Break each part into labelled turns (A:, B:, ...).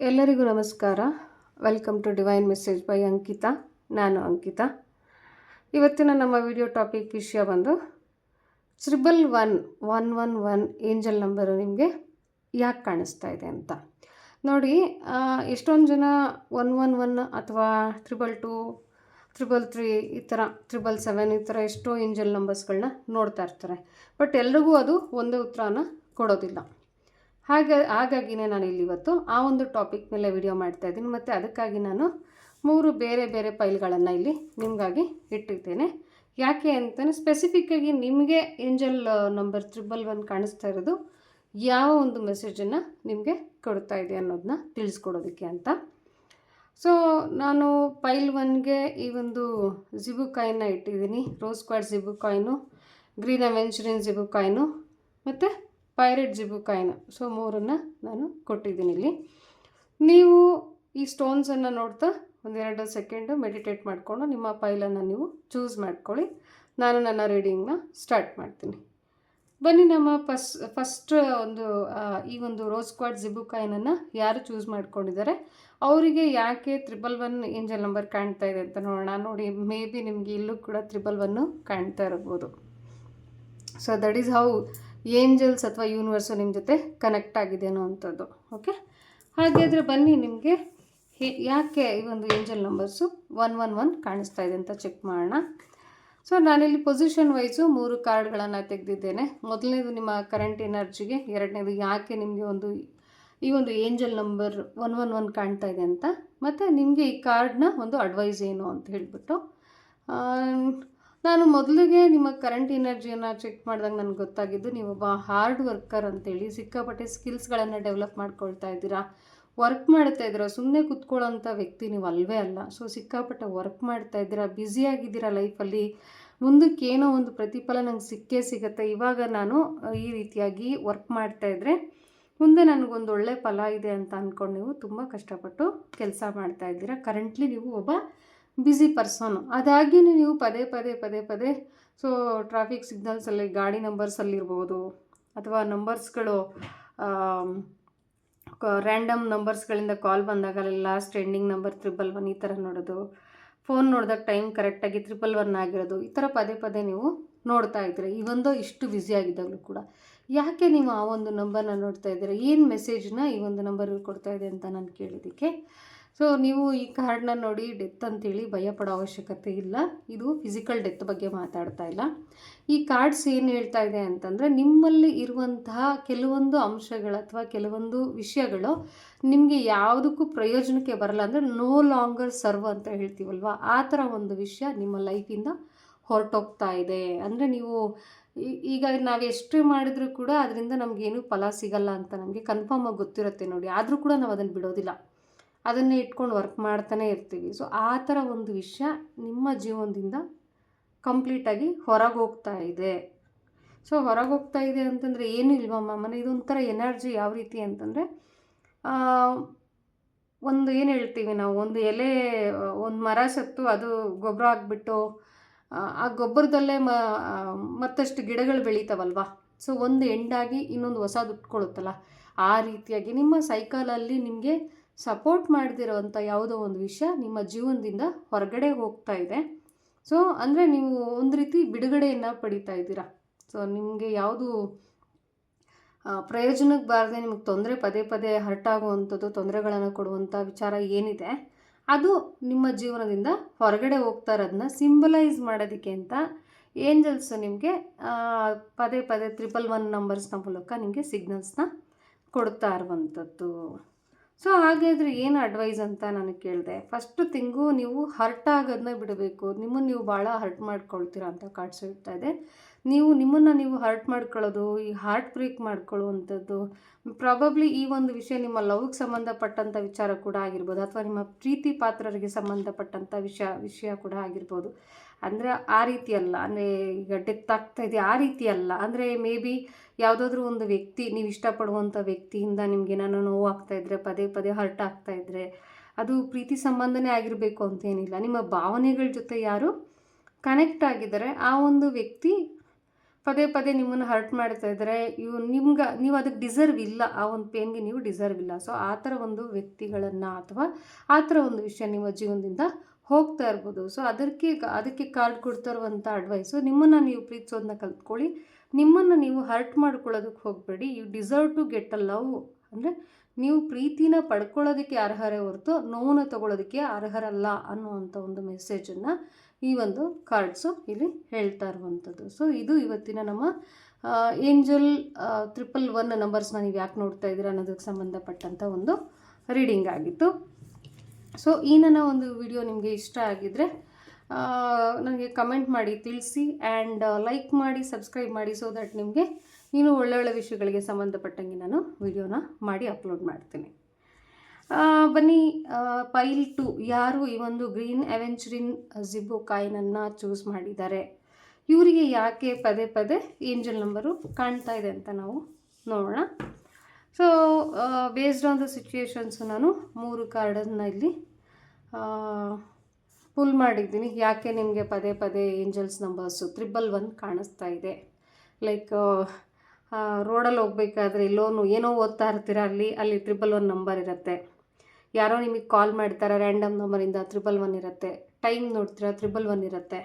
A: ಎಲ್ಲರಿಗೂ ನಮಸ್ಕಾರ. Welcome to divine message by Ankita. ನಾನು ಅಂಕಿತಾ. ಇವತ್ತಿನ ನಮ್ಮ ವಿಡಿಯೋ ಟಾಪಿಕ್ ವಿಷಯ ಬಂದು 111 ಏಂಜಲ್ ನಂಬರು ನಿಮಗೆ ಯಾಕೆ ಕಾಣಿಸ್ತಾ ಇದೆ ಅಂತ ನೋಡಿ. ಎಷ್ಟೊಂದು ಜನ 111 ಅಥವಾ 222, 333 ಈ ಥರ 777 ಈ ಥರ ಎಷ್ಟೋ ಏಂಜಲ್ ನಂಬರ್ಸ್ಗಳನ್ನ ನೋಡ್ತಾ ಇರ್ತಾರೆ. ಬಟ್ ಎಲ್ರಿಗೂ ಅದು ಒಂದೇ ಉತ್ತರನ ಕೊಡೋದಿಲ್ಲ. ಹಾಗಾಗಿನೇ ನಾನು ಇಲ್ಲಿ ಇವತ್ತು ಆ ಒಂದು ಟಾಪಿಕ್ ಮೇಲೆ ವಿಡಿಯೋ ಮಾಡ್ತಾಯಿದ್ದೀನಿ. ಮತ್ತು ಅದಕ್ಕಾಗಿ ನಾನು 3 ಬೇರೆ ಬೇರೆ ಫೈಲ್ಗಳನ್ನು ಇಲ್ಲಿ ನಿಮಗಾಗಿ ಇಟ್ಟಿದ್ದೇನೆ. ಯಾಕೆ ಅಂತಲೇ ಸ್ಪೆಸಿಫಿಕ್ಕಾಗಿ ನಿಮಗೆ ಏಂಜಲ್ ನಂಬರ್ 111 ಕಾಣಿಸ್ತಾ ಇರೋದು ಯಾವ ಒಂದು ಮೆಸೇಜನ್ನು ನಿಮಗೆ ಕೊಡ್ತಾ ಇದೆ ಅನ್ನೋದನ್ನ ತಿಳಿಸ್ಕೊಡೋದಕ್ಕೆ ಅಂತ. ಸೊ ನಾನು ಫೈಲ್ 1ಗೆ ಈ ಒಂದು ಜಿಬು ಕಾಯಿನ್ನ ಇಟ್ಟಿದ್ದೀನಿ. Rose quartz jibu coin, green aventurine jibu coin ಮತ್ತು ಪೈರೇಟ್ ಜಿಬು ಕಾಯಿನ್. ಸೊ 3 ನಾನು ಕೊಟ್ಟಿದ್ದೀನಿ ಇಲ್ಲಿ. ನೀವು ಈ ಸ್ಟೋನ್ಸನ್ನು ನೋಡ್ತಾ 1-2 ಸೆಕೆಂಡು ಮೆಡಿಟೇಟ್ ಮಾಡಿಕೊಂಡು ನಿಮ್ಮ ಫೈಲನ್ನು ನೀವು ಚೂಸ್ ಮಾಡ್ಕೊಳ್ಳಿ. ನಾನು ನನ್ನ ರೀಡಿಂಗ್ನ ಸ್ಟಾರ್ಟ್ ಮಾಡ್ತೀನಿ. ಬನ್ನಿ, ನಮ್ಮ ಫಸ್ಟ್ ಈ ಒಂದು ರೋಸ್ ಕ್ವಾರ್ಟ್ಸ್ ಜಿಬು ಕಾಯಿನನ್ನು ಯಾರು ಚೂಸ್ ಮಾಡ್ಕೊಂಡಿದ್ದಾರೆ ಅವರಿಗೆ ಯಾಕೆ 111 ಏಂಜಲ್ ನಂಬರ್ ಕಾಣ್ತಾ ಇದೆ ಅಂತ ನೋಡೋಣ. ನೋಡಿ, ಮೇ ಬಿ ನಿಮಗೆ ಇಲ್ಲೂ ಕೂಡ 111 ಕಾಣ್ತಾ ಇರ್ಬೋದು. So that is how angels ಅಥವಾ ಯೂನಿವರ್ಸು ನಿಮ್ಮ ಜೊತೆ ಕನೆಕ್ಟ್ ಆಗಿದೆ ಅನ್ನೋವಂಥದ್ದು. ಓಕೆ, ಹಾಗಾದರೆ ಬನ್ನಿ ನಿಮಗೆ ಯಾಕೆ ಈ ಒಂದು ಏಂಜಲ್ ನಂಬರ್ಸು 111 ಕಾಣಿಸ್ತಾ ಇದೆ ಅಂತ ಚೆಕ್ ಮಾಡೋಣ. ಸೊ ನಾನಿಲ್ಲಿ ಪೊಸಿಷನ್ ವೈಸು 3 ಕಾರ್ಡ್ಗಳನ್ನು ತೆಗೆದಿದ್ದೇನೆ. ಮೊದಲನೇದು ನಿಮ್ಮ ಕರೆಂಟ್ ಎನರ್ಜಿಗೆ, ಎರಡನೇದು ಯಾಕೆ ನಿಮಗೆ ಈ ಒಂದು ಏಂಜಲ್ ನಂಬರ್ 111 ಕಾಣ್ತಾ ಇದೆ ಅಂತ, ಮತ್ತು ನಿಮಗೆ ಈ ಕಾರ್ಡ್ನ ಒಂದು ಅಡ್ವೈಸ್ ಏನು ಅಂತ ಹೇಳಿಬಿಟ್ಟು ನಾನು ಮೊದಲಿಗೆ ನಿಮ್ಮ ಕರೆಂಟ್ ಎನರ್ಜಿಯನ್ನು ಚೆಕ್ ಮಾಡಿದಾಗ ನನಗೆ ಗೊತ್ತಾಗಿದ್ದು, ನೀವೊಬ್ಬ ಹಾರ್ಡ್ ವರ್ಕರ್ ಅಂತೇಳಿ ಸಿಕ್ಕಾಪಟ್ಟೆ ಸ್ಕಿಲ್ಸ್ಗಳನ್ನು ಡೆವಲಪ್ ಮಾಡ್ಕೊಳ್ತಾ ಇದ್ದೀರಾ, ವರ್ಕ್ ಮಾಡ್ತಾ ಇದ್ದೀರಾ. ಸುಮ್ಮನೆ ಕೂತ್ಕೊಳ್ಳೋಂಥ ವ್ಯಕ್ತಿ ನೀವು ಅಲ್ವೇ ಅಲ್ಲ. ಸೊ ಸಿಕ್ಕಾಪಟ್ಟೆ ವರ್ಕ್ ಮಾಡ್ತಾ ಇದ್ದೀರಾ, ಬ್ಯುಸಿಯಾಗಿದ್ದೀರಾ ಲೈಫಲ್ಲಿ. ಮುಂದಕ್ಕೆ ಏನೋ ಒಂದು ಪ್ರತಿಫಲ ನಂಗೆ ಸಿಕ್ಕೇ ಸಿಗುತ್ತೆ. ಇವಾಗ ನಾನು ಈ ರೀತಿಯಾಗಿ ವರ್ಕ್ ಮಾಡ್ತಾಯಿದ್ರೆ ಮುಂದೆ ನನಗೊಂದು ಒಳ್ಳೆ ಫಲ ಇದೆ ಅಂತ ಅಂದ್ಕೊಂಡು ನೀವು ತುಂಬ ಕಷ್ಟಪಟ್ಟು ಕೆಲಸ ಮಾಡ್ತಾ ಇದ್ದೀರಾ. ಕರೆಂಟ್ಲಿ ನೀವು ಒಬ್ಬ ಬ್ಯುಸಿ ಪರ್ಸನು. ಅದಾಗಿ ನೀವು ಪದೇ ಪದೇ ಸೊ ಟ್ರಾಫಿಕ್ ಸಿಗ್ನಲ್ಸಲ್ಲಿ ಗಾಡಿ ನಂಬರ್ಸಲ್ಲಿರ್ಬೋದು, ಅಥವಾ ನಂಬರ್ಸ್ಗಳು ರ್ಯಾಂಡಮ್ ನಂಬರ್ಸ್ಗಳಿಂದ ಕಾಲ್ ಬಂದಾಗಲೆಲ್ಲ ಲಾಸ್ಟ್ ಎಂಡಿಂಗ್ ನಂಬರ್ 111 ಈ ಥರ ನೋಡೋದು, ಫೋನ್ ನೋಡಿದಾಗ ಟೈಮ್ ಕರೆಕ್ಟಾಗಿ 111 ಆಗಿರೋದು, ಈ ಥರ ಪದೇ ನೀವು ನೋಡ್ತಾ ಇದ್ದೀರಾ. ಇವೊಂದು ಇಷ್ಟು ಬ್ಯುಸಿ ಆಗಿದ್ದಾಗಲೂ ಕೂಡ ಯಾಕೆ ನೀವು ಆ ಒಂದು ನಂಬರ್ನ ನೋಡ್ತಾ ಇದ್ದೀರಾ, ಏನು ಮೆಸೇಜ್ನ ಈ ಒಂದು ನಂಬರ್ ಕೊಡ್ತಾ ಇದೆ ಅಂತ ನಾನು ಕೇಳಿದ್ದಕ್ಕೆ, ಸೊ ನೀವು ಈ ಕಾರ್ಡ್ನ ನೋಡಿ ಡೆತ್ ಅಂತೇಳಿ ಭಯಪಡೋ ಅವಶ್ಯಕತೆ ಇಲ್ಲ. ಇದು ಫಿಸಿಕಲ್ ಡೆತ್ ಬಗ್ಗೆ ಮಾತಾಡ್ತಾ ಇಲ್ಲ. ಈ ಕಾರ್ಡ್ಸ್ ಏನು ಹೇಳ್ತಾ ಇದೆ ಅಂತಂದರೆ, ನಿಮ್ಮಲ್ಲಿ ಇರುವಂತಹ ಕೆಲವೊಂದು ಅಂಶಗಳು ಅಥವಾ ಕೆಲವೊಂದು ವಿಷಯಗಳು ನಿಮಗೆ ಯಾವುದಕ್ಕೂ ಪ್ರಯೋಜನಕ್ಕೆ ಬರಲ್ಲ, ಅಂದರೆ ನೋ ಲಾಂಗರ್ ಸರ್ವ್ ಅಂತ ಹೇಳ್ತೀವಲ್ವ, ಆ ಥರ ಒಂದು ವಿಷಯ ನಿಮ್ಮ ಲೈಫಿಂದ ಹೊರಟೋಗ್ತಾ ಇದೆ. ಅಂದರೆ ನೀವು ಈಗ ನಾವು ಎಷ್ಟು ಮಾಡಿದ್ರೂ ಕೂಡ ಅದರಿಂದ ನಮಗೇನು ಫಲ ಸಿಗಲ್ಲ ಅಂತ ನಮಗೆ ಕನ್ಫರ್ಮಾಗಿ ಗೊತ್ತಿರುತ್ತೆ ನೋಡಿ. ಆದರೂ ಕೂಡ ನಾವು ಅದನ್ನು ಬಿಡೋದಿಲ್ಲ, ಅದನ್ನೇ ಇಟ್ಕೊಂಡು ವರ್ಕ್ ಮಾಡ್ತಾನೆ ಇರ್ತೀವಿ. ಸೊ ಆ ಥರ ಒಂದು ವಿಷಯ ನಿಮ್ಮ ಜೀವನದಿಂದ ಕಂಪ್ಲೀಟಾಗಿ ಹೊರಗೆ ಹೋಗ್ತಾ ಇದೆ. ಸೊ ಹೊರಗೆ ಹೋಗ್ತಾ ಇದೆ ಅಂತಂದರೆ ಏನೂ ಇಲ್ವಮ್ಮ ಮನೆ, ಇದೊಂಥರ ಎನರ್ಜಿ ಯಾವ ರೀತಿ ಅಂತಂದರೆ, ಒಂದು ಏನು ಹೇಳ್ತೀವಿ ನಾವು, ಒಂದು ಎಲೆ, ಒಂದು ಮರ ಸತ್ತು ಅದು ಗೊಬ್ಬರ ಆಗಿಬಿಟ್ಟು ಆ ಗೊಬ್ಬರದಲ್ಲೇ ಮತ್ತಷ್ಟು ಗಿಡಗಳು ಬೆಳೀತಾವಲ್ವ. ಸೊ ಒಂದು ಎಂಡಾಗಿ ಇನ್ನೊಂದು ಹೊಸದು ಉಟ್ಕೊಳ್ಳುತ್ತಲ್ಲ, ಆ ರೀತಿಯಾಗಿ ನಿಮ್ಮ ಸೈಕಲಲ್ಲಿ ನಿಮಗೆ ಸಪೋರ್ಟ್ ಮಾಡದಿರೋವಂಥ ಯಾವುದೋ ಒಂದು ವಿಷಯ ನಿಮ್ಮ ಜೀವನದಿಂದ ಹೊರಗಡೆ ಹೋಗ್ತಾ ಇದೆ. ಸೊ ಅಂದರೆ ನೀವು ಒಂದು ರೀತಿ ಬಿಡುಗಡೆಯನ್ನು ಪಡಿತಾ ಇದ್ದೀರಾ. ಸೊ ನಿಮಗೆ ಯಾವುದು ಪ್ರಯೋಜನಕ್ಕೆ ಬಾರದೆ ನಿಮಗೆ ತೊಂದರೆ ಪದೇ ಹರ್ಟ್ ಆಗುವಂಥದ್ದು, ತೊಂದರೆಗಳನ್ನು ಕೊಡುವಂಥ ವಿಚಾರ ಏನಿದೆ ಅದು ನಿಮ್ಮ ಜೀವನದಿಂದ ಹೊರಗಡೆ ಹೋಗ್ತಾ ಇರೋದನ್ನ ಸಿಂಬಲೈಸ್ ಮಾಡೋದಕ್ಕೆ ಅಂತ ಏಂಜಲ್ಸ್ ನಿಮಗೆ ಪದೇ 111 ನಂಬರ್ಸ್ನ ಮೂಲಕ ನಿಮಗೆ ಸಿಗ್ನಲ್ಸ್ನ ಕೊಡ್ತಾ ಇರುವಂಥದ್ದು. ಸೊ ಹಾಗಾದರೆ ಏನು ಅಡ್ವೈಸ್ ಅಂತ ನನಗೆ ಕೇಳಿದೆ. ಫಸ್ಟು ತಿಂಗು ನೀವು ಹರ್ಟ್ ಆಗೋದನ್ನ ಬಿಡಬೇಕು. ನಿಮ್ಮನ್ನು ನೀವು ಭಾಳ ಹರ್ಟ್ ಮಾಡ್ಕೊಳ್ತೀರಾ ಅಂತ ಕಾರ್ಡ್ಸ್ ಹೇಳ್ತಾ ಇದೆ. ನಿಮ್ಮನ್ನು ನೀವು ಹರ್ಟ್ ಮಾಡ್ಕೊಳ್ಳೋದು, ಈ ಹಾರ್ಟ್ ಬ್ರೇಕ್ ಮಾಡ್ಕೊಳ್ಳುವಂಥದ್ದು, ಪ್ರಾಬಬ್ಲಿ ಈ ಒಂದು ವಿಷಯ ನಿಮ್ಮ ಲವ್ಗೆ ಸಂಬಂಧಪಟ್ಟಂಥ ವಿಚಾರ ಕೂಡ ಆಗಿರ್ಬೋದು, ಅಥವಾ ನಿಮ್ಮ ಪ್ರೀತಿ ಪಾತ್ರರಿಗೆ ಸಂಬಂಧಪಟ್ಟಂಥ ವಿಷಯ ಕೂಡ ಆಗಿರ್ಬೋದು. ಅಂದರೆ ಆ ರೀತಿ ಅಲ್ಲ, ಅಂದರೆ ಈಗ ಡೆತ್ ಆಗ್ತಾಯಿದೆ ಆ ರೀತಿ ಅಲ್ಲ. ಅಂದರೆ ಮೇ ಬಿ ಯಾವುದಾದ್ರೂ ಒಂದು ವ್ಯಕ್ತಿ, ನೀವು ಇಷ್ಟಪಡುವಂಥ ವ್ಯಕ್ತಿಯಿಂದ ನಿಮಗೆ ಏನಾದ್ರು ನೋವು ಆಗ್ತಾಯಿದ್ರೆ, ಪದೇ ಹರ್ಟ್ ಆಗ್ತಾಯಿದ್ರೆ, ಅದು ಪ್ರೀತಿ ಸಂಬಂಧನೇ ಆಗಿರಬೇಕು ಅಂತೇನಿಲ್ಲ. ನಿಮ್ಮ ಭಾವನೆಗಳ ಜೊತೆ ಯಾರು ಕನೆಕ್ಟ್ ಆಗಿದ್ದಾರೆ ಆ ಒಂದು ವ್ಯಕ್ತಿ ಪದೇ ಪದೇ ನಿಮ್ಮನ್ನು ಹರ್ಟ್ ಮಾಡ್ತಾ ಇದ್ದಾರೆ, ನೀವು ಅದಕ್ಕೆ ಡಿಸರ್ವ್ ಇಲ್ಲ, ಆ ಒಂದು ಪೇನ್ಗೆ ನೀವು ಡಿಸರ್ವ್ ಇಲ್ಲ. ಸೊ ಆ ಥರ ಒಂದು ವ್ಯಕ್ತಿಗಳನ್ನು ಅಥವಾ ಆ ಥರ ಒಂದು ವಿಷಯ ನಿಮ್ಮ ಜೀವನದಿಂದ ಹೋಗ್ತಾ ಇರ್ಬೋದು. ಸೊ ಅದಕ್ಕೆ ಕಾರ್ಡ್ ಕೊಡ್ತಾ ಇರುವಂಥ ಅಡ್ವೈಸು, ನಿಮ್ಮನ್ನು ನೀವು ಪ್ರೀತಿಸೋದನ್ನ ಕಲ್ತ್ಕೊಳ್ಳಿ, ನಿಮ್ಮನ್ನು ನೀವು ಹರ್ಟ್ ಮಾಡ್ಕೊಳ್ಳೋದಕ್ಕೆ ಹೋಗಬೇಡಿ. You deserve to get a love. ಅಂದರೆ ನೀವು ಪ್ರೀತಿನ ಪಡ್ಕೊಳ್ಳೋದಕ್ಕೆ ಅರ್ಹರೇ ಹೊರತು ನೋವನ್ನು ತಗೊಳ್ಳೋದಕ್ಕೆ ಅರ್ಹರಲ್ಲ ಅನ್ನುವಂಥ ಒಂದು ಮೆಸೇಜನ್ನು ಈ ಒಂದು ಕಾರ್ಡ್ಸು ಇಲ್ಲಿ ಹೇಳ್ತಾ ಇರುವಂಥದ್ದು. ಸೊ ಇದು ಇವತ್ತಿನ ನಮ್ಮ ಏಂಜಲ್ 111 ನಂಬರ್ಸ್ನ ನೀವು ಯಾಕೆ ನೋಡ್ತಾ ಇದ್ದೀರಾ ಅನ್ನೋದಕ್ಕೆ ಸಂಬಂಧಪಟ್ಟಂಥ ಒಂದು ರೀಡಿಂಗ್ ಆಗಿತ್ತು. ಸೊ ಈ ನನ್ನ ಒಂದು ವಿಡಿಯೋ ನಿಮಗೆ ಇಷ್ಟ ಆಗಿದ್ದರೆ ನನಗೆ ಕಮೆಂಟ್ ಮಾಡಿ ತಿಳಿಸಿ, ಆ್ಯಂಡ್ ಲೈಕ್ ಮಾಡಿ, ಸಬ್ಸ್ಕ್ರೈಬ್ ಮಾಡಿ, ಸೊ ದಟ್ ನಿಮಗೆ ಇನ್ನೂ ಒಳ್ಳೊಳ್ಳೆ ವಿಷಯಗಳಿಗೆ ಸಂಬಂಧಪಟ್ಟಂಗೆ ನಾನು ವಿಡಿಯೋನ ಮಾಡಿ ಅಪ್ಲೋಡ್ ಮಾಡ್ತೀನಿ. ಬನ್ನಿ, ಪೈಲ್ 2 ಯಾರು ಈ ಒಂದು ಗ್ರೀನ್ ಅವೆಂಚರಿನ್ ಜಿಬ್ಬೋ ಕಾಯಿನನ್ನು ಚೂಸ್ ಮಾಡಿದ್ದಾರೆ, ಇವರಿಗೆ ಯಾಕೆ ಪದೇ ಪದೇ ಏಂಜಲ್ ನಂಬರು ಕಾಣ್ತಾ ಇದೆ ಅಂತ ನಾವು ನೋಡೋಣ. ಸೊ ಬೇಸ್ಡ್ ಆನ್ ದ ಸಿಚುಯೇಷನ್ಸು ನಾನು 3 ಕಾರ್ಡನ್ನು ಇಲ್ಲಿ ಪುಲ್ ಮಾಡಿದ್ದೀನಿ. ಯಾಕೆ ನಿಮಗೆ ಪದೇ ಪದೇ ಏಂಜಲ್ಸ್ ನಂಬರ್ಸು 111 ಕಾಣಿಸ್ತಾ ಇದೆ. ಲೈಕ್ ರೋಡಲ್ಲಿ ಹೋಗ್ಬೇಕಾದ್ರೆ ಏನೋ ಓದ್ತಾ ಇರ್ತೀರ, ಅಲ್ಲಿ 111 ನಂಬರ್ ಇರುತ್ತೆ. ಯಾರೋ ನಿಮಗೆ ಕಾಲ್ ಮಾಡ್ತಾರೆ ರ್ಯಾಂಡಮ್ ನಂಬರಿಂದ, 111 ಇರುತ್ತೆ. ಟೈಮ್ ನೋಡ್ತೀರಾ, 111 ಇರುತ್ತೆ.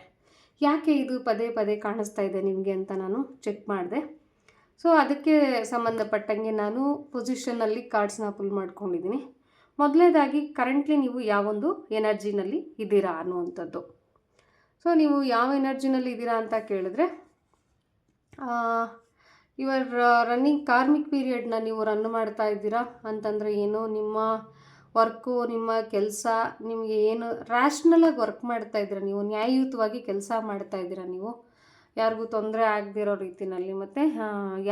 A: ಯಾಕೆ ಇದು ಪದೇ ಪದೇ ಕಾಣಿಸ್ತಾ ಇದೆ ನಿಮಗೆ ಅಂತ ನಾನು ಚೆಕ್ ಮಾಡಿದೆ. ಸೊ ಅದಕ್ಕೆ ಸಂಬಂಧಪಟ್ಟಂಗೆ ನಾನು ಪೊಸಿಷನ್ನಲ್ಲಿ ಕಾರ್ಡ್ಸ್ನ ಪುಲ್ ಮಾಡ್ಕೊಂಡಿದ್ದೀನಿ. ಮೊದಲನೇದಾಗಿ ಕರೆಂಟ್ಲಿ ನೀವು ಯಾವೊಂದು ಎನರ್ಜಿನಲ್ಲಿ ಇದ್ದೀರಾ ಅನ್ನುವಂಥದ್ದು. ಸೊ ನೀವು ಯಾವ ಎನರ್ಜಿನಲ್ಲಿ ಇದ್ದೀರಾ ಅಂತ ಕೇಳಿದ್ರೆ, ಯುವರ್ ರನ್ನಿಂಗ್ ಕಾರ್ಮಿಕ್ ಪೀರಿಯಡ್ನ ನೀವು ರನ್ ಮಾಡ್ತಾ ಇದ್ದೀರಾ ಅಂತಂದರೆ ಏನು, ನಿಮ್ಮ ವರ್ಕು, ನಿಮ್ಮ ಕೆಲಸ, ನಿಮಗೆ ಏನು ರ್ಯಾಷ್ನಲಾಗಿ ವರ್ಕ್ ಮಾಡ್ತಾ ಇದ್ದೀರಾ, ನೀವು ನ್ಯಾಯಯುತವಾಗಿ ಕೆಲಸ ಮಾಡ್ತಾ ಇದ್ದೀರಾ, ನೀವು ಯಾರಿಗೂ ತೊಂದರೆ ಆಗದಿರೋ ರೀತಿಯಲ್ಲಿ ಮತ್ತು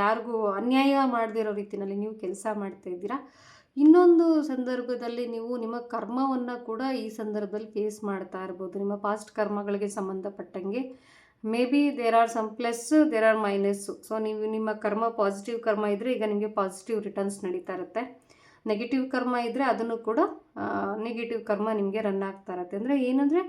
A: ಯಾರಿಗೂ ಅನ್ಯಾಯ ಮಾಡದಿರೋ ರೀತಿಯಲ್ಲಿ ನೀವು ಕೆಲಸ ಮಾಡ್ತಾ ಇದ್ದೀರಾ. ಇನ್ನೊಂದು ಸಂದರ್ಭದಲ್ಲಿ ನೀವು ನಿಮ್ಮ ಕರ್ಮವನ್ನು ಕೂಡ ಈ ಸಂದರ್ಭದಲ್ಲಿ ಫೇಸ್ ಮಾಡ್ತಾ ಇರ್ಬೋದು. ನಿಮ್ಮ ಪಾಸ್ಟ್ ಕರ್ಮಗಳಿಗೆ ಸಂಬಂಧಪಟ್ಟಂಗೆ maybe there are some plus, there are minus. So ನೀವು ನಿಮ್ಮ ಕರ್ಮ ಪಾಸಿಟಿವ್ ಕರ್ಮ ಇದ್ದರೆ ಈಗ ನಿಮಗೆ ಪಾಸಿಟಿವ್ ರಿಟರ್ನ್ಸ್ ನಡೀತಾ ಇರುತ್ತೆ. ನೆಗೆಟಿವ್ ಕರ್ಮ ಇದ್ದರೆ ಅದನ್ನು ಕೂಡ ನೆಗೆಟಿವ್ ಕರ್ಮ ನಿಮಗೆ ರನ್ ಆಗ್ತಾ ಇರುತ್ತೆ. ಅಂದರೆ ಏನಂದರೆ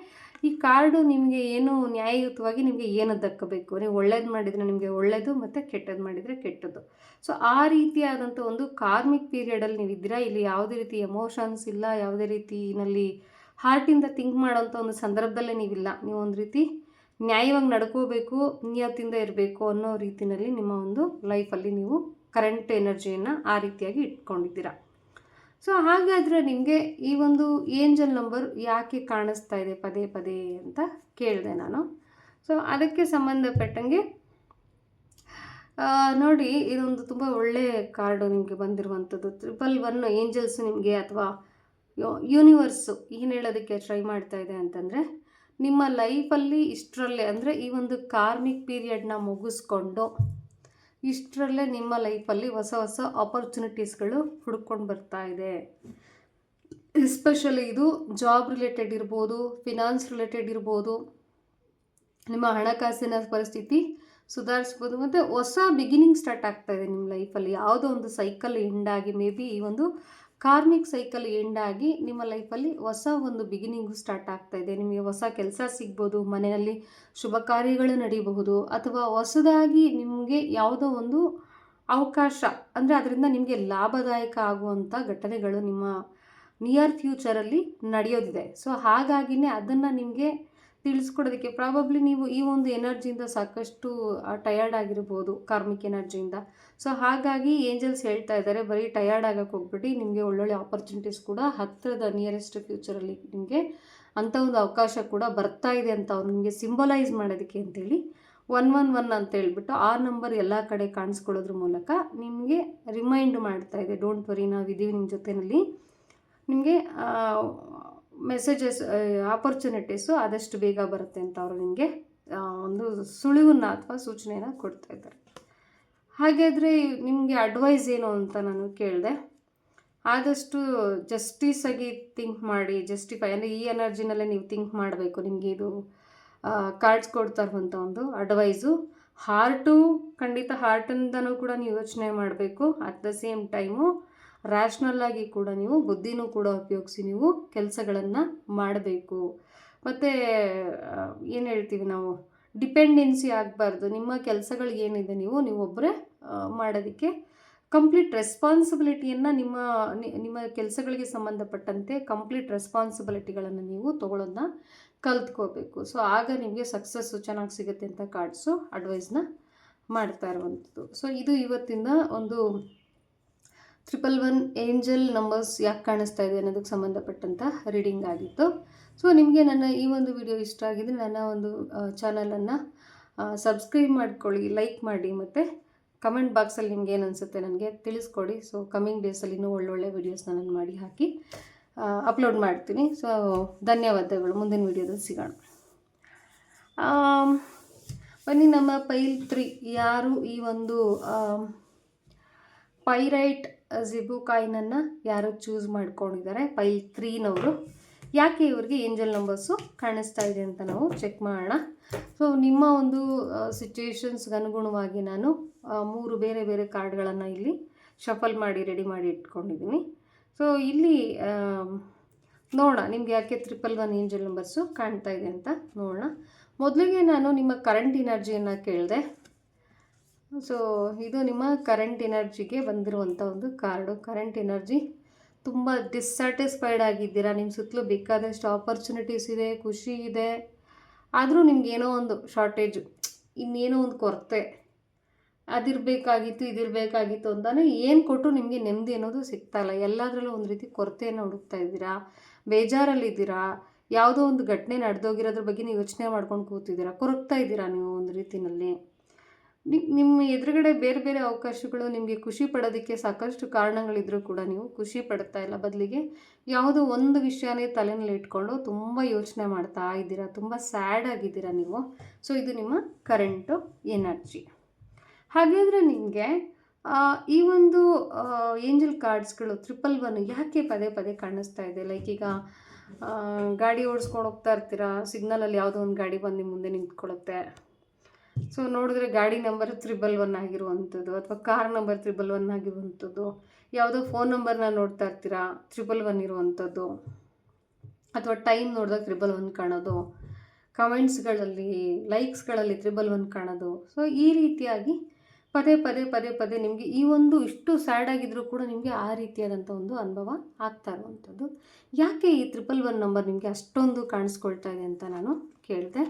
A: ಈ ಕಾರ್ಡು ನಿಮಗೆ ಏನು ನ್ಯಾಯಯುತವಾಗಿ ನಿಮಗೆ ಏನು ದಕ್ಕಬೇಕು, ನೀವು ಒಳ್ಳೇದು ಮಾಡಿದರೆ ನಿಮಗೆ ಒಳ್ಳೆಯದು ಮತ್ತು ಕೆಟ್ಟದ್ದು ಮಾಡಿದರೆ ಕೆಟ್ಟದ್ದು. ಸೊ ಆ ರೀತಿಯಾದಂಥ ಒಂದು ಕಾರ್ಮಿಕ್ ಪೀರಿಯಡಲ್ಲಿ ನೀವಿದ್ದೀರಾ. ಇಲ್ಲಿ ಯಾವುದೇ ರೀತಿ ಎಮೋಷನ್ಸ್ ಇಲ್ಲ, ಯಾವುದೇ ರೀತಿಯಲ್ಲಿ ಹಾರ್ಟಿಂದ ಥಿಂಕ್ ಮಾಡೋಂಥ ಒಂದು ಸಂದರ್ಭದಲ್ಲೇ ನೀವಿಲ್ಲ. ನೀವು ಒಂದು ರೀತಿ ನ್ಯಾಯವಾಗಿ ನಡ್ಕೋಬೇಕು, ನಿಯತ್ತಿಂದ ಇರಬೇಕು ಅನ್ನೋ ರೀತಿಯಲ್ಲಿ ನಿಮ್ಮ ಒಂದು ಲೈಫಲ್ಲಿ ನೀವು ಕರೆಂಟ್ ಎನರ್ಜಿಯನ್ನು ಆ ರೀತಿಯಾಗಿ ಇಟ್ಕೊಂಡಿದ್ದೀರಾ. ಸೊ ಹಾಗಾದರೆ ನಿಮಗೆ ಈ ಒಂದು ಏಂಜಲ್ ನಂಬರ್ ಯಾಕೆ ಕಾಣಿಸ್ತಾ ಇದೆ ಪದೇ ಪದೇ ಅಂತ ಕೇಳಿದೆ ನಾನು. ಸೊ ಅದಕ್ಕೆ ಸಂಬಂಧಪಟ್ಟಂಗೆ ನೋಡಿ, ಇದೊಂದು ತುಂಬ ಒಳ್ಳೆಯ ಕಾರ್ಡು ನಿಮಗೆ ಬಂದಿರುವಂಥದ್ದು. 111 ಏಂಜಲ್ಸ್ ನಿಮಗೆ ಅಥವಾ ಯೂನಿವರ್ಸು ಏನು ಹೇಳೋದಕ್ಕೆ ಟ್ರೈ ಮಾಡ್ತಾ ಇದೆ ಅಂತಂದರೆ, ನಿಮ್ಮ ಲೈಫಲ್ಲಿ ಇಷ್ಟರಲ್ಲೇ ಅಂದರೆ ಈ ಒಂದು ಕಾರ್ಮಿಕ್ ಪೀರಿಯಡ್ನ ಮುಗಿಸ್ಕೊಂಡು ಇಷ್ಟರಲ್ಲೇ ನಿಮ್ಮ ಲೈಫಲ್ಲಿ ಹೊಸ ಹೊಸ ಆಪರ್ಚುನಿಟೀಸ್ಗಳು ಹುಡ್ಕೊಂಡು ಬರ್ತಾ ಇದೆ. ಎಸ್ಪೆಷಲಿ ಇದು ಜಾಬ್ ರಿಲೇಟೆಡ್ ಇರ್ಬೋದು, ಫಿನಾನ್ಸ್ ರಿಲೇಟೆಡ್ ಇರ್ಬೋದು, ನಿಮ್ಮ ಹಣಕಾಸಿನ ಪರಿಸ್ಥಿತಿ ಸುಧಾರಿಸ್ಬೋದು, ಮತ್ತು ಹೊಸ ಬಿಗಿನಿಂಗ್ ಸ್ಟಾರ್ಟ್ ಆಗ್ತಾ ಇದೆ ನಿಮ್ಮ ಲೈಫಲ್ಲಿ. ಯಾವುದೋ ಒಂದು ಸೈಕಲ್ ಎಂಡಾಗಿ, ಮೇ ಬಿ ಈ ಒಂದು ಕಾರ್ಮಿಕ್ ಸೈಕಲ್ ಎಂಡಾಗಿ ನಿಮ್ಮ ಲೈಫಲ್ಲಿ ಹೊಸ ಒಂದು ಬಿಗಿನಿಂಗು ಸ್ಟಾರ್ಟ್ ಆಗ್ತಾ ಇದೆ. ನಿಮಗೆ ಹೊಸ ಕೆಲಸ ಸಿಗ್ಬೋದು, ಮನೆಯಲ್ಲಿ ಶುಭ ಕಾರ್ಯಗಳು ನಡೀಬಹುದು, ಅಥವಾ ಹೊಸದಾಗಿ ನಿಮಗೆ ಯಾವುದೋ ಒಂದು ಅವಕಾಶ ಅಂದರೆ ಅದರಿಂದ ನಿಮಗೆ ಲಾಭದಾಯಕ ಆಗುವಂಥ ಘಟನೆಗಳು ನಿಮ್ಮ ನಿಯರ್ ಫ್ಯೂಚರಲ್ಲಿ ನಡೆಯೋದಿದೆ. ಸೊ ಹಾಗಾಗಿನೇ ಅದನ್ನು ನಿಮಗೆ ತಿಳಿಸ್ಕೊಡೋದಕ್ಕೆ ಪ್ರಾಬಬ್ಲಿ ನೀವು ಈ ಒಂದು ಎನರ್ಜಿಯಿಂದ ಸಾಕಷ್ಟು ಟಯರ್ಡ್ ಆಗಿರ್ಬೋದು, ಕಾರ್ಮಿಕ್ ಎನರ್ಜಿಯಿಂದ. ಸೊ ಹಾಗಾಗಿ ಏಂಜಲ್ಸ್ ಹೇಳ್ತಾ ಇದ್ದಾರೆ, ಬರೀ ಟಯರ್ಡ್ ಆಗೋಕ್ಕೆ ಹೋಗ್ಬಿಟ್ಟು ನಿಮಗೆ ಒಳ್ಳೊಳ್ಳೆ ಆಪರ್ಚುನಿಟೀಸ್ ಕೂಡ ಹತ್ತಿರದ ನಿಯರೆಸ್ಟ್ ಫ್ಯೂಚರಲ್ಲಿ ನಿಮಗೆ ಅಂಥ ಒಂದು ಅವಕಾಶ ಕೂಡ ಬರ್ತಾ ಇದೆ ಅಂತ ಅವ್ರು ನಿಮಗೆ ಸಿಂಬಲೈಸ್ ಮಾಡೋದಕ್ಕೆ ಅಂತೇಳಿ 111 ಅಂತ ಹೇಳ್ಬಿಟ್ಟು ಆ ನಂಬರ್ ಎಲ್ಲ ಕಡೆ ಕಾಣಿಸ್ಕೊಳ್ಳೋದ್ರ ಮೂಲಕ ನಿಮಗೆ ರಿಮೈಂಡ್ ಮಾಡ್ತಾ ಇದೆ, ಡೋಂಟ್ ವರಿ, ನಾವಿದ್ದೀವಿ ನಿಮ್ಮ ಜೊತೆಯಲ್ಲಿ, ನಿಮಗೆ ಮೆಸೇಜಸ್ ಆಪರ್ಚುನಿಟೀಸು ಆದಷ್ಟು ಬೇಗ ಬರುತ್ತೆ ಅಂತ ಅವರು ನಿಮಗೆ ಒಂದು ಸುಳಿವನ್ನು ಅಥವಾ ಸೂಚನೆಯನ್ನು ಕೊಡ್ತಾ ಇದ್ದಾರೆ. ಹಾಗಾದರೆ ನಿಮಗೆ ಅಡ್ವೈಸ್ ಏನು ಅಂತ ನಾನು ಕೇಳಿದೆ. ಆದಷ್ಟು ಜಸ್ಟಿಸ್ ಆಗಿ ಥಿಂಕ್ ಮಾಡಿ, ಜಸ್ಟಿಫೈ ಅಂದರೆ ಈ ಎನರ್ಜಿನಲ್ಲೇ ನೀವು ಥಿಂಕ್ ಮಾಡಬೇಕು. ನಿಮಗೆ ಇದು ಕಾರ್ಡ್ಸ್ ಕೊಡ್ತಾ ಇರುವಂಥ ಒಂದು ಅಡ್ವೈಸು. ಹಾರ್ಟು ಖಂಡಿತ ಹಾರ್ಟಿಂದನೂ ಕೂಡ ನೀವು ಯೋಚನೆ ಮಾಡಬೇಕು. ಅಟ್ ದ ಸೇಮ್ ಟೈಮು ರ್ಯಾಷ್ನಲ್ಲಾಗಿ ಕೂಡ ನೀವು ಬುದ್ಧಿನೂ ಕೂಡ ಉಪಯೋಗಿಸಿ ನೀವು ಕೆಲಸಗಳನ್ನು ಮಾಡಬೇಕು. ಮತ್ತು ಏನು ಹೇಳ್ತೀವಿ ನಾವು, ಡಿಪೆಂಡೆನ್ಸಿ ಆಗಬಾರ್ದು. ನಿಮ್ಮ ಕೆಲಸಗಳು ಏನಿದೆ ನೀವು ಒಬ್ಬರೇ ಮಾಡೋದಕ್ಕೆ ಕಂಪ್ಲೀಟ್ ರೆಸ್ಪಾನ್ಸಿಬಿಲಿಟಿಯನ್ನು ನಿಮ್ಮ ಕೆಲಸಗಳಿಗೆ ಸಂಬಂಧಪಟ್ಟಂತೆ ಕಂಪ್ಲೀಟ್ ರೆಸ್ಪಾನ್ಸಿಬಿಲಿಟಿಗಳನ್ನು ನೀವು ತೊಗೊಳೋದನ್ನ ಕಲ್ತ್ಕೋಬೇಕು. ಸೊ ಆಗ ನಿಮಗೆ ಸಕ್ಸಸ್ಸು ಚೆನ್ನಾಗಿ ಸಿಗುತ್ತೆ ಅಂತ ಕಾರ್ಡ್ಸು ಅಡ್ವೈಸ್ನ ಮಾಡ್ತಾ ಇರುವಂಥದ್ದು. ಸೊ ಇದು ಇವತ್ತಿನ ಒಂದು 111 ಏಂಜಲ್ ನಂಬರ್ಸ್ ಯಾಕೆ ಕಾಣಿಸ್ತಾ ಇದೆ ಅನ್ನೋದಕ್ಕೆ ಸಂಬಂಧಪಟ್ಟಂಥ ರೀಡಿಂಗ್ ಆಗಿತ್ತು. ಸೊ ನಿಮಗೆ ನನ್ನ ಈ ಒಂದು ವಿಡಿಯೋ ಇಷ್ಟ ಆಗಿದ್ರೆ ನನ್ನ ಒಂದು ಚಾನಲನ್ನು ಸಬ್ಸ್ಕ್ರೈಬ್ ಮಾಡ್ಕೊಳ್ಳಿ, ಲೈಕ್ ಮಾಡಿ, ಮತ್ತು ಕಮೆಂಟ್ ಬಾಕ್ಸಲ್ಲಿ ನಿಮ್ಗೆ ಏನು ಅನಿಸುತ್ತೆ ನನಗೆ ತಿಳಿಸ್ಕೊಡಿ. ಸೊ ಕಮ್ಮಿಂಗ್ ಡೇಸಲ್ಲಿ ಇನ್ನೂ ಒಳ್ಳೊಳ್ಳೆ ವೀಡಿಯೋಸ್ನ ನಾನು ಮಾಡಿ ಹಾಕಿ ಅಪ್ಲೋಡ್ ಮಾಡ್ತೀನಿ. ಸೊ ಧನ್ಯವಾದಗಳು. ಮುಂದಿನ ವೀಡಿಯೋದಲ್ಲಿ ಸಿಗೋಣ. ಬನ್ನಿ, ನಮ್ಮ ಪೈಲ್ 3 ಯಾರು ಈ ಒಂದು ಪೈರೈಟ್ ಜಿಬು ಕಾಯಿನನ್ನು ಯಾರು ಚೂಸ್ ಮಾಡ್ಕೊಂಡಿದ್ದಾರೆ ಪೈಲ್ 3ನವರು, ಯಾಕೆ ಇವ್ರಿಗೆ ಏಂಜಲ್ ನಂಬರ್ಸು ಕಾಣಿಸ್ತಾ ಇದೆ ಅಂತ ನಾವು ಚೆಕ್ ಮಾಡೋಣ. ಸೊ ನಿಮ್ಮ ಒಂದು ಸಿಚುವೇಶನ್ಸ್ಗೆ ಅನುಗುಣವಾಗಿ ನಾನು 3 ಬೇರೆ ಬೇರೆ ಕಾರ್ಡ್ಗಳನ್ನು ಇಲ್ಲಿ ಶಫಲ್ ಮಾಡಿ ರೆಡಿ ಮಾಡಿ ಇಟ್ಕೊಂಡಿದ್ದೀನಿ. ಸೊ ಇಲ್ಲಿ ನೋಡೋಣ ನಿಮ್ಗೆ ಯಾಕೆ 111 ಏಂಜಲ್ ನಂಬರ್ಸು ಕಾಣ್ತಾ ಇದೆ ಅಂತ ನೋಡೋಣ. ಮೊದಲಿಗೆ ನಾನು ನಿಮ್ಮ ಕರೆಂಟ್ ಎನರ್ಜಿಯನ್ನು ಕೇಳಿದೆ. ಸೊ ಇದು ನಿಮ್ಮ ಕರೆಂಟ್ ಎನರ್ಜಿಗೆ ಬಂದಿರುವಂಥ ಒಂದು ಕಾರ್ಡು. ಕರೆಂಟ್ ಎನರ್ಜಿ ತುಂಬ ಡಿಸ್ಸ್ಯಾಟಿಸ್ಫೈಡ್ ಆಗಿದ್ದೀರಾ. ನಿಮ್ಮ ಸುತ್ತಲೂ ಬೇಕಾದಷ್ಟು ಆಪರ್ಚುನಿಟೀಸ್ ಇದೆ, ಖುಷಿ ಇದೆ, ಆದರೂ ನಿಮ್ಗೇನೋ ಒಂದು ಶಾರ್ಟೇಜು, ಇನ್ನೇನೋ ಒಂದು ಕೊರತೆ, ಅದಿರಬೇಕಾಗಿತ್ತು ಇದಿರಬೇಕಾಗಿತ್ತು ಅಂತಾನೆ ಏನು ಕೊಟ್ಟರು ನಿಮಗೆ ನೆಮ್ಮದಿ ಅನ್ನೋದು ಸಿಗ್ತಾಯಿಲ್ಲ. ಎಲ್ಲದರಲ್ಲೂ ಒಂದು ರೀತಿ ಕೊರತೆಯನ್ನು ಹುಡುಕ್ತಾ ಇದ್ದೀರಾ, ಬೇಜಾರಲ್ಲಿದ್ದೀರಾ, ಯಾವುದೋ ಒಂದು ಘಟನೆ ನಡೆದೋಗಿರೋದ್ರ ಬಗ್ಗೆ ನೀವು ಯೋಚನೆ ಮಾಡ್ಕೊಂಡು ಕೂತಿದ್ದೀರಾ, ಕೊರಗ್ತಾ ಇದ್ದೀರಾ ನೀವು ಒಂದು ರೀತಿಯಲ್ಲಿ. ನಿಮ್ಮ ಎದುರುಗಡೆ ಬೇರೆ ಬೇರೆ ಅವಕಾಶಗಳು, ನಿಮಗೆ ಖುಷಿ ಪಡೋದಕ್ಕೆ ಸಾಕಷ್ಟು ಕಾರಣಗಳಿದ್ರೂ ಕೂಡ ನೀವು ಖುಷಿ ಪಡ್ತಾ ಇಲ್ಲ. ಬದಲಿಗೆ ಯಾವುದೋ ಒಂದು ವಿಷಯನೇ ತಲೆಯಲ್ಲಿ ಇಟ್ಕೊಂಡು ತುಂಬ ಯೋಚನೆ ಮಾಡ್ತಾ ಇದ್ದೀರಾ, ತುಂಬ ಸ್ಯಾಡ್ ಆಗಿದ್ದೀರಾ ನೀವು. ಸೊ ಇದು ನಿಮ್ಮ ಕರೆಂಟು ಎನರ್ಜಿ. ಹಾಗಾದರೆ ನಿಮಗೆ ಈ ಒಂದು ಏಂಜಲ್ ಕಾರ್ಡ್ಸ್ಗಳು 111 ಯಾಕೆ ಪದೇ ಪದೇ ಕಾಣಿಸ್ತಾ ಇದೆ? ಲೈಕ್ ಈಗ ಗಾಡಿ ಓಡಿಸ್ಕೊಂಡು ಹೋಗ್ತಾ ಇರ್ತೀರಾ, ಸಿಗ್ನಲಲ್ಲಿ ಯಾವುದೋ ಒಂದು ಗಾಡಿ ಬಂದು ನಿಮ್ಮ ಮುಂದೆ ನಿಂತ್ಕೊಳ್ಳುತ್ತೆ. ಸೊ ನೋಡಿದ್ರೆ ಗಾಡಿ ನಂಬರ್ 111 ಆಗಿರುವಂಥದ್ದು, ಅಥವಾ ಕಾರ್ ನಂಬರ್ 111 ಆಗಿರುವಂಥದ್ದು, ಯಾವುದೋ ಫೋನ್ ನಂಬರ್ನ ನೋಡ್ತಾ ಇರ್ತೀರಾ 111 ಇರುವಂಥದ್ದು, ಅಥವಾ ಟೈಮ್ ನೋಡಿದಾಗ 111 ಕಾಣೋದು, ಕಮೆಂಟ್ಸ್ಗಳಲ್ಲಿ ಲೈಕ್ಸ್ಗಳಲ್ಲಿ 111 ಕಾಣೋದು. ಸೊ ಈ ರೀತಿಯಾಗಿ ಪದೇ ಪದೇ ಪದೇ ಪದೇ ನಿಮಗೆ ಈ ಒಂದು ಇಷ್ಟು ಸ್ಯಾಡ್ ಆಗಿದ್ರೂ ಕೂಡ ನಿಮಗೆ ಆ ರೀತಿಯಾದಂಥ ಒಂದು ಅನುಭವ ಆಗ್ತಾ ಇರುವಂಥದ್ದು. ಯಾಕೆ ಈ 111 ನಂಬರ್ ನಿಮಗೆ ಅಷ್ಟೊಂದು ಕಾಣಿಸ್ಕೊಳ್ತಾ ಇದೆ ಅಂತ ನಾನು ಕೇಳಿದೆ.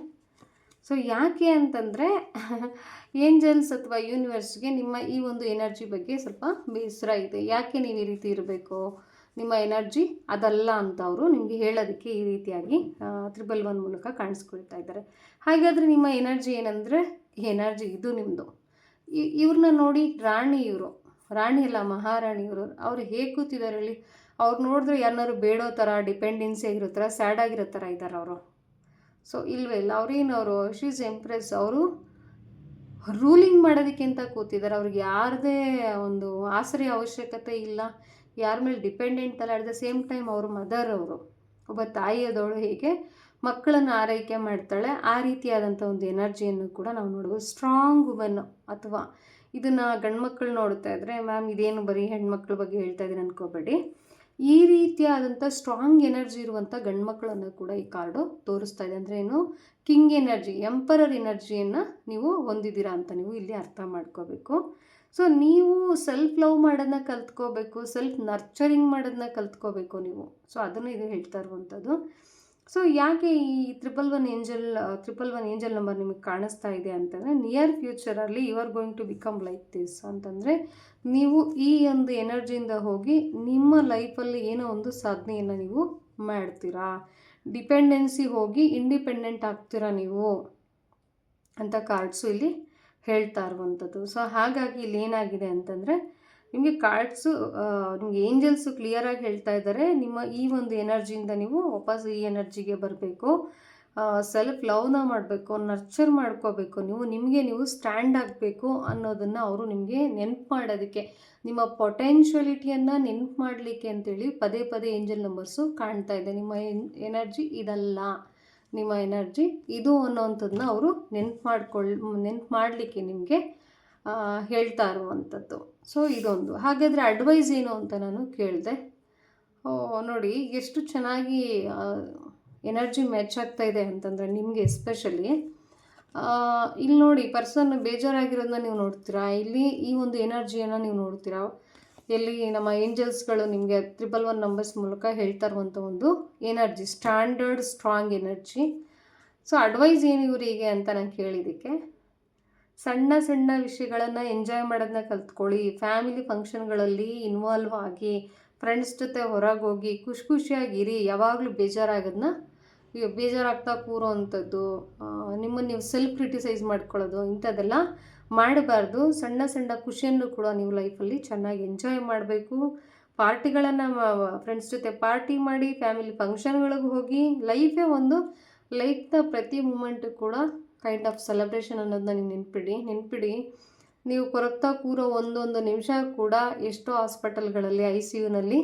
A: ಸೊ ಯಾಕೆ ಅಂತಂದರೆ ಏಂಜಲ್ಸ್ ಅಥವಾ ಯೂನಿವರ್ಸ್ಗೆ ನಿಮ್ಮ ಈ ಒಂದು ಎನರ್ಜಿ ಬಗ್ಗೆ ಸ್ವಲ್ಪ ಬೇಸರ ಇದೆ. ಯಾಕೆ ನೀವು ಈ ರೀತಿ ಇರಬೇಕು, ನಿಮ್ಮ ಎನರ್ಜಿ ಅದಲ್ಲ ಅಂತ ಅವರು ನಿಮಗೆ ಹೇಳೋದಕ್ಕೆ ಈ ರೀತಿಯಾಗಿ 111 ಮೂಲಕ ಕಾಣಿಸ್ಕೊಳ್ತಾ ಇದ್ದಾರೆ. ಹಾಗಾದರೆ ನಿಮ್ಮ ಎನರ್ಜಿ ಏನಂದರೆ, ಎನರ್ಜಿ ಇದು ನಿಮ್ಮದು. ಇವ್ರನ್ನ ನೋಡಿ, ರಾಣಿ ಅಲ್ಲ ಮಹಾರಾಣಿ ಇವರು. ಅವ್ರು ಹೇಗೆ ಕೂತಿದ್ದಾರೆ ಹೇಳಿ? ಅವ್ರು ನೋಡಿದ್ರೆ ಯಾರನ್ನಾರು ಬೇಡೋ ಥರ, ಡಿಪೆಂಡೆನ್ಸಿ ಆಗಿರೋ ಥರ, ಸ್ಯಾಡ್ ಆಗಿರೋ ಥರ ಇದ್ದಾರೆ ಅವರು. ಸೊ ಇಲ್ವೇ ಇಲ್ಲ, ಅವ್ರೇನವರು ಶೀಸ್ ಎಂಪ್ರೆಸ್. ಅವರು ರೂಲಿಂಗ್ ಮಾಡೋದಕ್ಕೆ ಅಂತ ಕೂತಿದ್ದಾರೆ. ಅವ್ರಿಗೆ ಯಾರದೇ ಒಂದು ಆಸರೆ ಅವಶ್ಯಕತೆ ಇಲ್ಲ, ಯಾರ ಮೇಲೆ ಡಿಪೆಂಡೆಂಟ್ ಅಲ್ಲ. ಅಟ್ ದ ಸೇಮ್ ಟೈಮ್ ಅವರು ಮದರ್, ಅವರು ಒಬ್ಬ ತಾಯಿಯದವಳು ಹೇಗೆ ಮಕ್ಕಳನ್ನು ಆರೈಕೆ ಮಾಡ್ತಾಳೆ, ಆ ರೀತಿಯಾದಂಥ ಒಂದು ಎನರ್ಜಿಯನ್ನು ಕೂಡ ನಾವು ನೋಡ್ಬೋದು. ಸ್ಟ್ರಾಂಗ್ ವುಮನ್, ಅಥವಾ ಇದನ್ನು ಗಂಡ್ಮಕ್ಳು ನೋಡ್ತಾ ಇದ್ದರೆ ಮ್ಯಾಮ್ ಇದೇನು ಬರೀ ಹೆಣ್ಮಕ್ಳ ಬಗ್ಗೆ ಹೇಳ್ತಾ ಇದ್ದೀನಿ ಅನ್ಕೋಬೇಡಿ. ಈ ರೀತಿಯಾದಂಥ ಸ್ಟ್ರಾಂಗ್ ಎನರ್ಜಿ ಇರುವಂಥ ಗಂಡ್ಮಕ್ಳನ್ನು ಕೂಡ ಈ ಕಾರ್ಡು ತೋರಿಸ್ತಾ ಇದೆ. ಅಂದರೆ ಏನು, ಕಿಂಗ್ ಎನರ್ಜಿ, ಎಂಪರರ್ ಎನರ್ಜಿಯನ್ನು ನೀವು ಹೊಂದಿದ್ದೀರಾ ಅಂತ ನೀವು ಇಲ್ಲಿ ಅರ್ಥ ಮಾಡ್ಕೋಬೇಕು. ಸೊ ನೀವು ಸೆಲ್ಫ್ ಲವ್ ಮಾಡೋದನ್ನ ಕಲ್ತ್ಕೋಬೇಕು, ಸೆಲ್ಫ್ ನರ್ಚರಿಂಗ್ ಮಾಡೋದನ್ನ ಕಲ್ತ್ಕೋಬೇಕು ನೀವು. ಸೊ ಅದನ್ನು ಇದು ಹೇಳ್ತಾ ಇರುವಂಥದ್ದು. ಸೊ ಯಾಕೆ ಈ 111 ಏಂಜಲ್ ನಂಬರ್ ನಿಮಗೆ ಕಾಣಿಸ್ತಾ ಇದೆ ಅಂತಂದರೆ, ನಿಯರ್ ಫ್ಯೂಚರಲ್ಲಿ you are going to become like this ಅಂತಂದರೆ, ನೀವು ಈ ಒಂದು ಎನರ್ಜಿಯಿಂದ ಹೋಗಿ ನಿಮ್ಮ ಲೈಫಲ್ಲಿ ಏನೋ ಒಂದು ಸಾಧನೆಯನ್ನು ನೀವು ಮಾಡ್ತೀರಾ, ಡಿಪೆಂಡೆನ್ಸಿ ಹೋಗಿ ಇಂಡಿಪೆಂಡೆಂಟ್ ಆಗ್ತೀರಾ ನೀವು ಅಂತ ಕಾರ್ಡ್ಸು ಇಲ್ಲಿ ಹೇಳ್ತಾ ಇರುವಂಥದ್ದು. ಸೊ ಹಾಗಾಗಿ ಇಲ್ಲಿ ಏನಾಗಿದೆ ಅಂತಂದರೆ, ನಿಮಗೆ ಕಾರ್ಡ್ಸು, ನಿಮಗೆ ಏಂಜಲ್ಸು ಕ್ಲಿಯರಾಗಿ ಹೇಳ್ತಾ ಇದ್ದಾರೆ, ನಿಮ್ಮ ಈ ಒಂದು ಎನರ್ಜಿಯಿಂದ ನೀವು ವಾಪಸ್ ಈ ಎನರ್ಜಿಗೆ ಬರಬೇಕು, ಸೆಲ್ಫ್ ಲವ್ನ ಮಾಡಬೇಕು, ನರ್ಚರ್ ಮಾಡ್ಕೋಬೇಕು, ನಿಮಗೆ ನೀವು ಸ್ಟ್ಯಾಂಡ್ ಆಗಬೇಕು ಅನ್ನೋದನ್ನು ಅವರು ನಿಮಗೆ ನೆನಪು ಮಾಡೋದಕ್ಕೆ, ನಿಮ್ಮ ಪೊಟೆನ್ಷಿಯಲಿಟಿಯನ್ನು ನೆನಪು ಮಾಡಲಿಕ್ಕೆ ಅಂತೇಳಿ ಪದೇ ಪದೇ ಏಂಜಲ್ ನಂಬರ್ಸು ಕಾಣ್ತಾ ಇದೆ. ನಿಮ್ಮ ಎನರ್ಜಿ ಇದಲ್ಲ, ನಿಮ್ಮ ಎನರ್ಜಿ ಇದು ಅನ್ನೋವಂಥದ್ದನ್ನ ಅವರು ನೆನಪು ಮಾಡಲಿಕ್ಕೆ ನಿಮಗೆ ಹೇಳ್ತಾ ಇರುವಂಥದ್ದು. ಸೊ ಇದೊಂದು. ಹಾಗಾದರೆ ಅಡ್ವೈಸ್ ಏನು ಅಂತ ನಾನು ಕೇಳಿದೆ. ನೋಡಿ ಎಷ್ಟು ಚೆನ್ನಾಗಿ ಎನರ್ಜಿ ಮ್ಯಾಚ್ ಆಗ್ತಾ ಇದೆ ಅಂತಂದರೆ, ನಿಮಗೆ ಎಸ್ಪೆಷಲಿ ಇಲ್ಲಿ ನೋಡಿ ಪರ್ಸನ್ ಬೇಜಾರಾಗಿರೋದನ್ನ ನೀವು ನೋಡ್ತೀರಾ, ಇಲ್ಲಿ ಈ ಒಂದು ಎನರ್ಜಿಯನ್ನು ನೀವು ನೋಡ್ತೀರಾ. ಎಲ್ಲಿ ನಮ್ಮ ಏಂಜಲ್ಸ್ಗಳು ನಿಮಗೆ 111 ನಂಬರ್ಸ್ ಮೂಲಕ ಹೇಳ್ತಾ ಇರುವಂಥ ಒಂದು energy, standard strong energy. So advice ಏನು ಇವರಿಗೆ ಅಂತ ನಾನು ಕೇಳಿದ್ದಕ್ಕೆ, ಸಣ್ಣ ಸಣ್ಣ ವಿಷಯಗಳನ್ನು ಎಂಜಾಯ್ ಮಾಡೋದನ್ನ ಕಲ್ತ್ಕೊಳ್ಳಿ, ಫ್ಯಾಮಿಲಿ ಫಂಕ್ಷನ್ಗಳಲ್ಲಿ ಇನ್ವಾಲ್ವ್ ಆಗಿ, ಫ್ರೆಂಡ್ಸ್ ಜೊತೆ ಹೊರಗೆ ಹೋಗಿ ಖುಷಿಯಾಗಿರಿ. ಯಾವಾಗಲೂ ಬೇಜಾರಾಗ್ತಾ ಕೂರೋ ಅಂಥದ್ದು, ನಿಮ್ಮನ್ನು ನೀವು ಸೆಲ್ಫ್ ಕ್ರಿಟಿಸೈಸ್ ಮಾಡ್ಕೊಳ್ಳೋದು, ಇಂಥದ್ದೆಲ್ಲ ಮಾಡಬಾರ್ದು. ಸಣ್ಣ ಸಣ್ಣ ಖುಷಿಯನ್ನು ಕೂಡ ನೀವು ಲೈಫಲ್ಲಿ ಚೆನ್ನಾಗಿ ಎಂಜಾಯ್ ಮಾಡಬೇಕು. ಪಾರ್ಟಿಗಳನ್ನು ಫ್ರೆಂಡ್ಸ್ ಜೊತೆ ಪಾರ್ಟಿ ಮಾಡಿ, ಫ್ಯಾಮಿಲಿ ಫಂಕ್ಷನ್ಗಳಿಗೆ ಹೋಗಿ, ಲೈಫ್ನ ಪ್ರತಿ ಮೂಮೆಂಟು ಕೂಡ ಕೈಂಡ್ ಆಫ್ ಸೆಲೆಬ್ರೇಷನ್ ಅನ್ನೋದನ್ನ ನೀವು ನೆನ್ಪಿಡಿ. ನೀವು ಕೊರಗ್ತಾ ಕೂರೋ ಒಂದೊಂದು ನಿಮಿಷ ಕೂಡ ಎಷ್ಟೋ ಹಾಸ್ಪಿಟಲ್ಗಳಲ್ಲಿ ICUನಲ್ಲಿ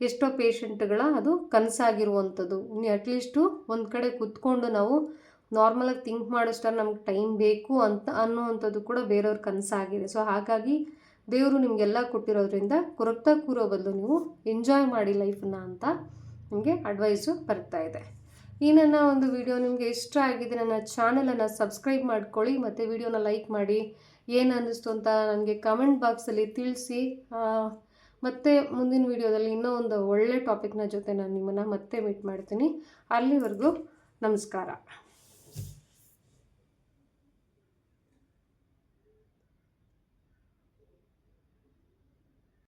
A: ಎಷ್ಟೋ ಪೇಷಂಟ್ಗಳ ಅದು ಕನಸಾಗಿರುವಂಥದ್ದು. ಅಟ್ಲೀಸ್ಟು ಒಂದು ಕಡೆ ಕೂತ್ಕೊಂಡು ನಾವು ನಾರ್ಮಲಾಗಿ ಥಿಂಕ್ ಮಾಡೋಷ್ಟರಲ್ಲಿ ನಮ್ಗೆ ಟೈಮ್ ಬೇಕು ಅನ್ನುವಂಥದ್ದು ಕೂಡ ಬೇರೆಯವ್ರ ಕನಸಾಗಿದೆ. ಸೊ ಹಾಗಾಗಿ ದೇವರು ನಿಮಗೆಲ್ಲ ಕೊಟ್ಟಿರೋದ್ರಿಂದ ಕೊರಗ್ತಾ ಕೂರೋ ಬದಲು ನೀವು ಎಂಜಾಯ್ ಮಾಡಿ ಲೈಫನ್ನ ಅಂತ ನಿಮಗೆ ಅಡ್ವೈಸು ಬರ್ತಾ ಇದೆ. ಈ ನನ್ನ ಒಂದು ವಿಡಿಯೋ ನಿಮಗೆ ಇಷ್ಟ ಆಗಿದೆ, ನನ್ನ ಚಾನಲನ್ನು ಸಬ್ಸ್ಕ್ರೈಬ್ ಮಾಡ್ಕೊಳ್ಳಿ ಮತ್ತು ವಿಡಿಯೋನ ಲೈಕ್ ಮಾಡಿ. ಏನು ಅನ್ನಿಸ್ತು ಅಂತ ನನಗೆ ಕಮೆಂಟ್ ಬಾಕ್ಸಲ್ಲಿ ತಿಳಿಸಿ. ಮತ್ತು ಮುಂದಿನ ವಿಡಿಯೋದಲ್ಲಿ ಇನ್ನೂ ಒಂದು ಒಳ್ಳೆ ಟಾಪಿಕ್ನ ಜೊತೆ ನಾನು ನಿಮ್ಮನ್ನು ಮತ್ತೆ ಮೀಟ್ ಮಾಡ್ತೀನಿ. ಅಲ್ಲಿವರೆಗೂ ನಮಸ್ಕಾರ.